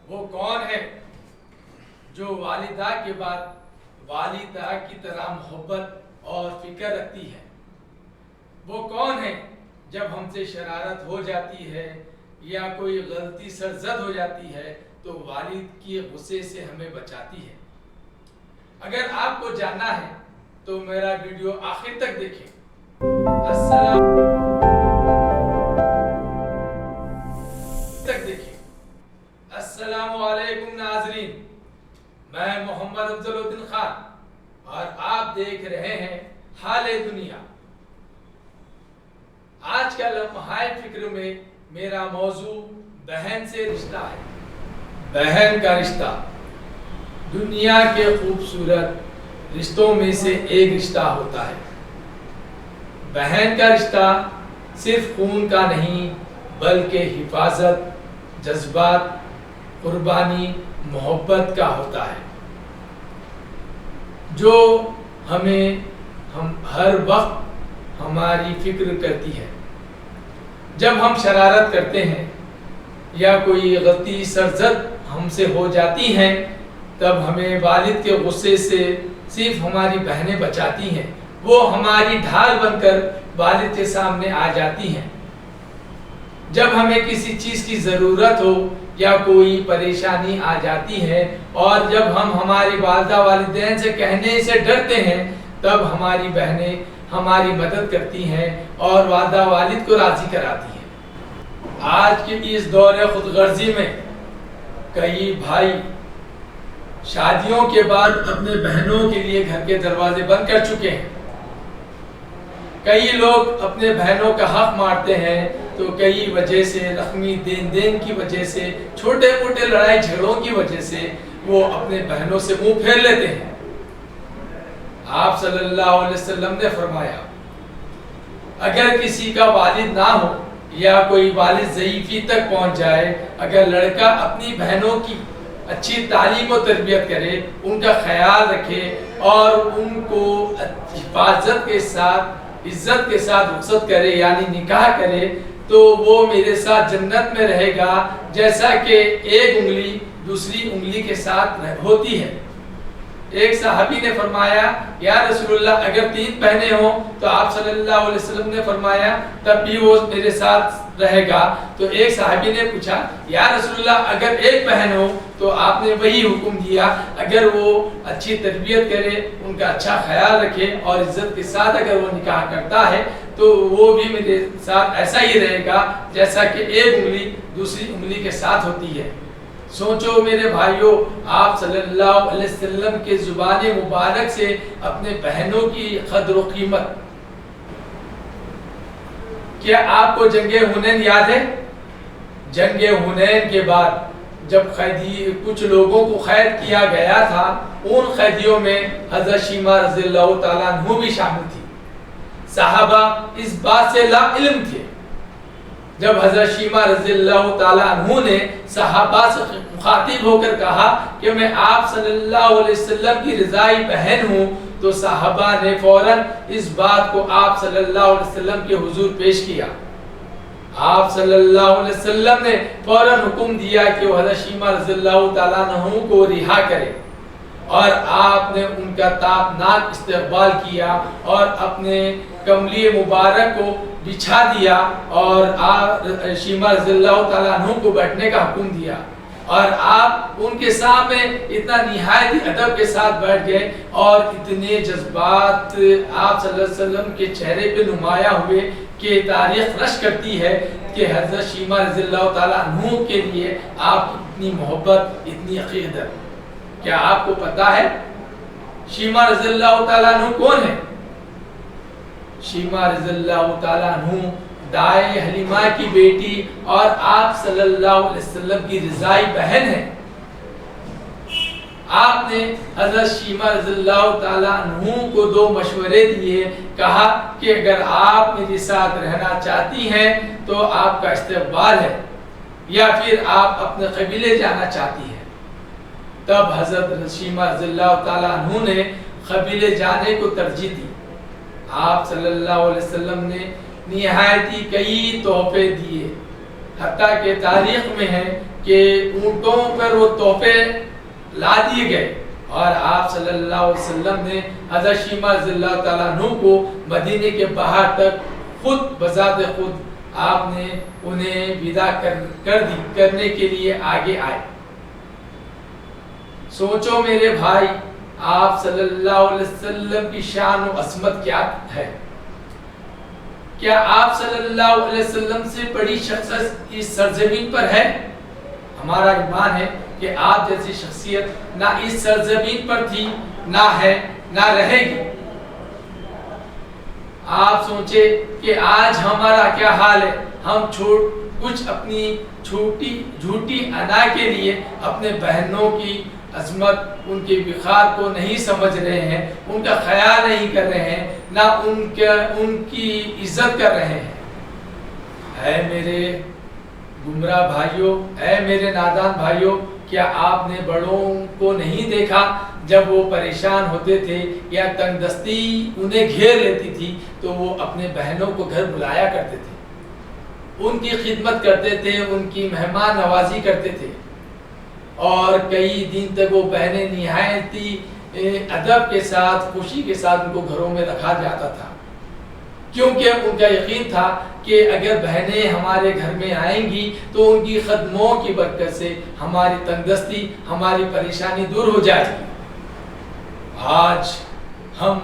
وہ کون ہے جو والدہ کے بعد والدہ کی طرح محبت اور فکر رکھتی ہے؟ وہ کون ہے جب ہم سے شرارت ہو جاتی ہے یا کوئی غلطی سرزد ہو جاتی ہے تو والد کی غصے سے ہمیں بچاتی ہے؟ اگر آپ کو جاننا ہے تو میرا ویڈیو آخر تک دیکھیں۔ السلام علیکم ناظرین، میں محمد افضل الدین خان اور آپ دیکھ رہے ہیں حال دنیا۔ آج کا لمحہ فکر میں میرا موضوع بہن سے رشتہ ہے۔ بہن کا رشتہ دنیا کے خوبصورت رشتوں میں سے ایک رشتہ ہوتا ہے۔ بہن کا رشتہ صرف خون کا نہیں بلکہ حفاظت، جذبات، قربانی، محبت کا ہوتا ہے، جو ہم ہر وقت ہماری فکر کرتی ہے۔ جب ہم شرارت کرتے ہیں یا کوئی غلطی سرزد ہم سے ہو جاتی ہیں تب ہمیں والد کے غصے سے صرف ہماری بہنیں بچاتی ہیں۔ وہ ہماری ڈھال بن کر والد کے سامنے آ جاتی ہیں۔ جب ہمیں کسی چیز کی ضرورت ہو یا کوئی پریشانی آ جاتی ہے اور جب ہم ہماری والدہ والدین سے کہنے سے ڈرتے ہیں تب ہماری بہنیں ہماری مدد کرتی ہیں اور والدہ والد کو راضی کراتی ہیں۔ آج کے اس دور خود غرضی میں کئی بھائی شادیوں کے بعد اپنے بہنوں کے لیے گھر کے دروازے بند کر چکے ہیں۔ کئی لوگ اپنے بہنوں کا حق مارتے ہیں تو کئی وجہ سے رقمی دین کی وجہ سے، چھوٹے موٹے لڑائی جھگڑوں کی وجہ سے وہ اپنے بہنوں سے منہ پھیر لیتے ہیں۔ آپ صلی اللہ علیہ وسلم نے فرمایا، اگر کسی کا والد نہ ہو یا کوئی والد ضعیفی تک پہنچ جائے، اگر لڑکا اپنی بہنوں کی اچھی تعلیم و تربیت کرے، ان کا خیال رکھے اور ان کو حفاظت کے ساتھ، عزت کے ساتھ رخصت کرے یعنی نکاح کرے، تو وہ میرے ساتھ جنت میں رہے گا جیسا کہ ایک انگلی دوسری انگلی کے ساتھ ہوتی ہے۔ ایک صحابی نے فرمایا، یا رسول اللہ اگر 3 بہنیں ہوں تو آپ صلی اللہ علیہ وسلم نے فرمایا تب بھی وہ میرے ساتھ رہے گا۔ تو ایک صحابی نے پوچھا، یا رسول اللہ اگر 1 بہن ہو تو آپ نے وہی حکم دیا، اگر وہ اچھی تربیت کرے، ان کا اچھا خیال رکھے اور عزت کے ساتھ اگر وہ نکاح کرتا ہے تو وہ بھی میرے ساتھ ایسا ہی رہے گا جیسا کہ ایک انگلی دوسری انگلی کے ساتھ ہوتی ہے۔ سوچو میرے بھائیوں، آپ صلی اللہ علیہ وسلم کے زبان مبارک سے اپنے بہنوں کی قدر و قیمت۔ کیا آپ کو جنگ حنین یاد ہے؟ جنگ حنین کے بعد جب کچھ لوگوں کو قید کیا گیا تھا، ان قیدیوں میں حضرت شیمہ رضی اللہ تعالیٰ عنہ بھی شامل تھی۔ صحابہ اس بات سے لا علم تھے۔ جب حضرت شیمہ رضی اللہ تعالیٰ عنہ نے صحابہ سے مخاطب ہو کر کہا کہ میں آپ صلی اللہ علیہ وسلم کی رضائی بہن ہوں، تو صحابہ نے فوراً اس بات کو آپ صلی اللہ علیہ وسلم کے حضور پیش کیا۔ آپ صلی اللہ علیہ وسلم نے فوراً حکم دیا کہ وہ حضرت شیمہ رضی اللہ تعالیٰ عنہ کو رہا کرے، اور آپ نے ان کا تابناک استقبال کیا اور اپنے کملی مبارک کو بچھا دیا اور شیمہ رضی اللہ تعالیٰ عنہ کو بیٹھنے کا حکم دیا، اور آپ ان کے سامنے اتنا نہایت ہی ادب کے ساتھ بیٹھ گئے اور اتنے جذبات آپ صلی اللہ علیہ وسلم کے چہرے پہ نمایاں ہوئے کہ تاریخ رش کرتی ہے کہ حضرت شیمہ رضی اللہ تعالیٰ عنہ کے لیے آپ کی اتنی محبت، اتنی عقیدت۔ کیا آپ کو پتا ہے شیمہ رضی اللہ تعالیٰ عنہ کون ہے؟ شیمہ رضی اللہ تعالیٰ عنہ دائے حلیمہ کی بیٹی اور آپ صلی اللہ علیہ وسلم کی رضائی بہن ہے۔ آپ نے حضرت شیمہ رضی اللہ تعالیٰ عنہ کو 2 مشورے دیے، کہا کہ اگر آپ میرے ساتھ رہنا چاہتی ہیں تو آپ کا استقبال ہے، یا پھر آپ اپنے قبیلے جانا چاہتی ہیں۔ تب حضرت شیمہ رضی اللہ تعالیٰ عنہ نے قبیلے جانے کو ترجیح دی۔ آپ صلی اللہ علیہ وسلم نے نہایت ہی کئی تحفے دیے، حتیٰ کہ تاریخ میں ہے کہ اونٹوں پر وہ تحفے لا دیے گئے اور آپ صلی اللہ علیہ وسلم نے حضرت شیمہ رضی اللہ تعالیٰ عنہ کو مدینے کے باہر تک خود بذات خود آپ نے انہیں ودا کرنے کے لیے آگے آئے۔ سوچو میرے بھائی، آپ صلی اللہ علیہ وسلم کی شان و عظمت کیا ہے؟ کیا آپ صلی اللہ علیہ وسلم سے بڑی شخصیت اس سرزمین پر ہے؟ ہمارا ایمان ہے کہ آپ جیسی شخصیت نہ اس سرزمین پر تھی، نہ ہے، نہ رہے گی۔ آپ سوچے کہ آج ہمارا کیا حال ہے۔ ہم کچھ اپنی جھوٹی انا کے لیے اپنے بہنوں کی عظمت، ان کے وقار کو نہیں سمجھ رہے ہیں، ان کا خیال نہیں کر رہے ہیں، نہ ان کی عزت کر رہے ہیں۔ اے میرے گمراہ بھائیوں، اے میرے نادان بھائیوں، کیا آپ نے بڑوں کو نہیں دیکھا جب وہ پریشان ہوتے تھے یا تنگ دستی انہیں گھیر لیتی تھی تو وہ اپنے بہنوں کو گھر بلایا کرتے تھے، ان کی خدمت کرتے تھے، ان کی مہمان نوازی کرتے تھے، اور کئی دن تک وہ بہنیں نہایت ادب کے ساتھ، خوشی کے ساتھ ان کو گھروں میں رکھا جاتا تھا، کیونکہ ان کا یقین تھا کہ اگر بہنیں ہمارے گھر میں آئیں گی تو ان کی خدموں کی برکت سے ہماری تنگ دستی، ہماری پریشانی دور ہو جائے گی۔ آج ہم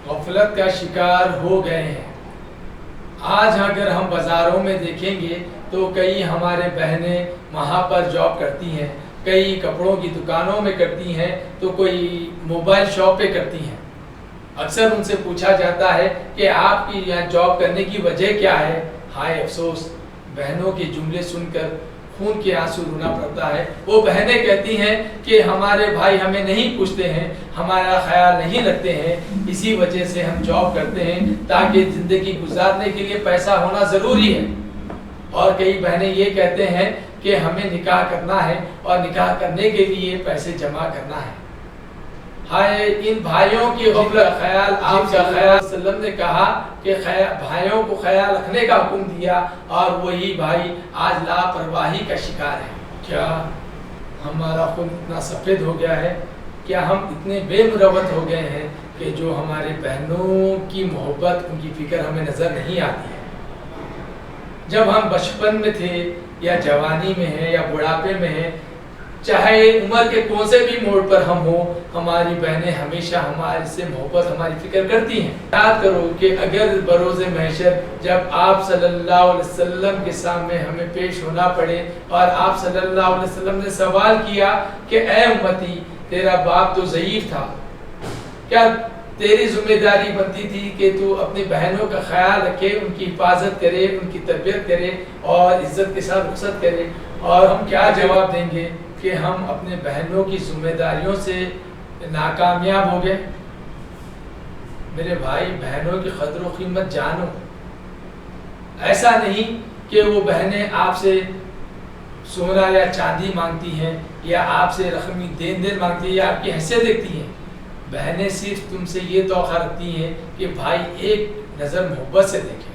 غفلت کا شکار ہو گئے ہیں۔ آج اگر ہم بازاروں میں دیکھیں گے تو کئی ہمارے بہنیں وہاں پر جاب کرتی ہیں، کئی کپڑوں کی دکانوں میں کرتی ہیں، تو کوئی موبائل شاپ پہ کرتی ہیں۔ اکثر ان سے پوچھا جاتا ہے کہ آپ کی یہاں جاب کرنے کی وجہ کیا ہے؟ ہائے افسوس، بہنوں کے جملے سن کر خون کے آنسو رونا پڑتا ہے۔ وہ بہنیں کہتی ہیں کہ ہمارے بھائی ہمیں نہیں پوچھتے ہیں، ہمارا خیال نہیں رکھتے ہیں، اسی وجہ سے ہم جاب کرتے ہیں تاکہ زندگی گزارنے کے لیے پیسہ ہونا ضروری ہے۔ اور کئی بہنیں یہ کہتے ہیں کہ ہمیں نکاح کرنا ہے اور نکاح کرنے کے لیے پیسے جمع کرنا ہے۔ ہائے ان بھائیوں کی غفلت! خیال آپ کا خیال وسلم نے کہا کہ بھائیوں کو خیال رکھنے کا حکم دیا، اور وہی بھائی آج لاپرواہی کا شکار ہے۔ کیا ہمارا خون اتنا سفید ہو گیا ہے؟ کیا ہم اتنے بے مروت ہو گئے ہیں کہ جو ہمارے بہنوں کی محبت، ان کی فکر ہمیں نظر نہیں آتی ہے؟ جب ہم بچپن میں تھے یا جوانی میں ہیں یا بڑھاپے میں ہیں، چاہے عمر کے کون سے بھی موڑ پر ہم ہوں، ہماری بہنیں ہمیشہ ہمارے سے محبت، ہماری فکر کرتی ہیں۔ یاد کرو کہ اگر بروز محشر جب آپ صلی اللہ علیہ وسلم کے سامنے ہمیں پیش ہونا پڑے اور آپ صلی اللہ علیہ وسلم نے سوال کیا کہ اے امتی، تیرا باپ تو ضعیف تھا، کیا تیری ذمہ داری بنتی تھی کہ تو اپنی بہنوں کا خیال رکھے، ان کی حفاظت کرے، ان کی تربیت کرے اور عزت کے ساتھ رخصت کرے؟ اور ہم کیا جواب دیں گے کہ ہم اپنے بہنوں کی ذمہ داریوں سے ناکامیاب ہو گئے؟ میرے بھائی، بہنوں کی قدر و قیمت جانو۔ ایسا نہیں کہ وہ بہنیں آپ سے سونا یا چاندی مانگتی ہیں یا آپ سے رقمی دین مانگتی ہیں یا آپ کی حیثیت دیکھتی ہیں۔ بہنیں صرف تم سے یہ توقع رکھتی ہیں کہ بھائی ایک نظر محبت سے دیکھیں،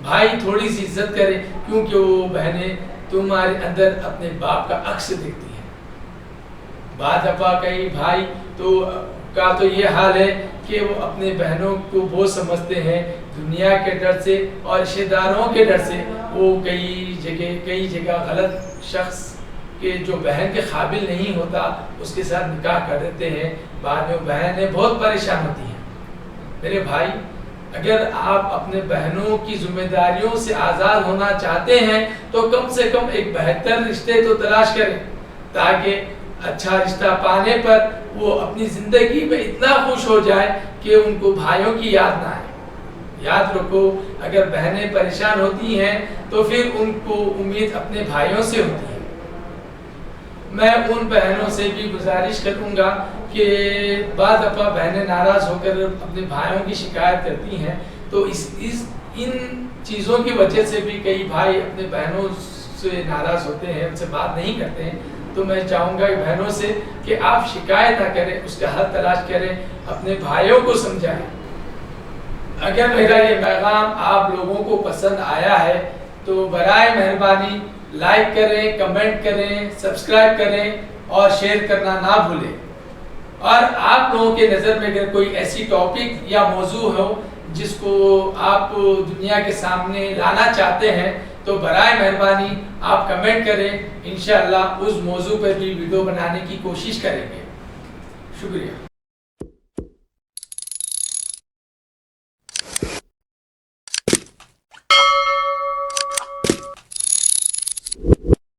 بھائی تھوڑی سی عزت کرے، کیونکہ وہ بہنیں تمہارے اندر اپنے باپ کا عکس دیکھتی ہیں۔ بعض دفعہ کئی بھائی کا تو یہ حال ہے کہ وہ اپنے بہنوں کو بہت سمجھتے ہیں، دنیا کے ڈر سے اور رشتہ داروں کے ڈر سے وہ کئی جگہ غلط شخص کہ جو بہن کے قابل نہیں ہوتا اس کے ساتھ نکاح کر دیتے ہیں، بعد میں بہنیں بہت پریشان ہوتی ہیں۔ میرے بھائی، اگر آپ اپنے بہنوں کی ذمہ داریوں سے آزاد ہونا چاہتے ہیں تو کم سے کم ایک بہتر رشتے تو تلاش کریں، تاکہ اچھا رشتہ پانے پر وہ اپنی زندگی میں اتنا خوش ہو جائے کہ ان کو بھائیوں کی یاد نہ آئے۔ یاد رکھو، اگر بہنیں پریشان ہوتی ہیں تو پھر ان کو امید اپنے بھائیوں سے ہوتی ہے۔ میں ان بہنوں سے بھی گزارش کروں گا کہ بعض دفعہ بہنیں ناراض ہو کر اپنے بھائیوں کی شکایت کرتی ہیں، تو ان چیزوں کی وجہ سے بھی کئی بھائی اپنے بہنوں سے ناراض ہوتے ہیں، ان سے بات نہیں کرتے ہیں۔ تو میں چاہوں گا کہ بہنوں سے کہ آپ شکایت نہ کریں، اس کا حل تلاش کریں، اپنے بھائیوں کو سمجھائیں۔ اگر میرا یہ پیغام آپ لوگوں کو پسند آیا ہے تو برائے مہربانی لائک کریں، کمنٹ کریں، سبسکرائب کریں اور شیئر کرنا نہ بھولیں۔ اور آپ لوگوں کے نظر میں اگر کوئی ایسی ٹاپک یا موضوع ہو جس کو آپ دنیا کے سامنے لانا چاہتے ہیں تو برائے مہربانی آپ کمنٹ کریں، انشاءاللہ اس موضوع پر بھی ویڈیو بنانے کی کوشش کریں گے۔ شکریہ۔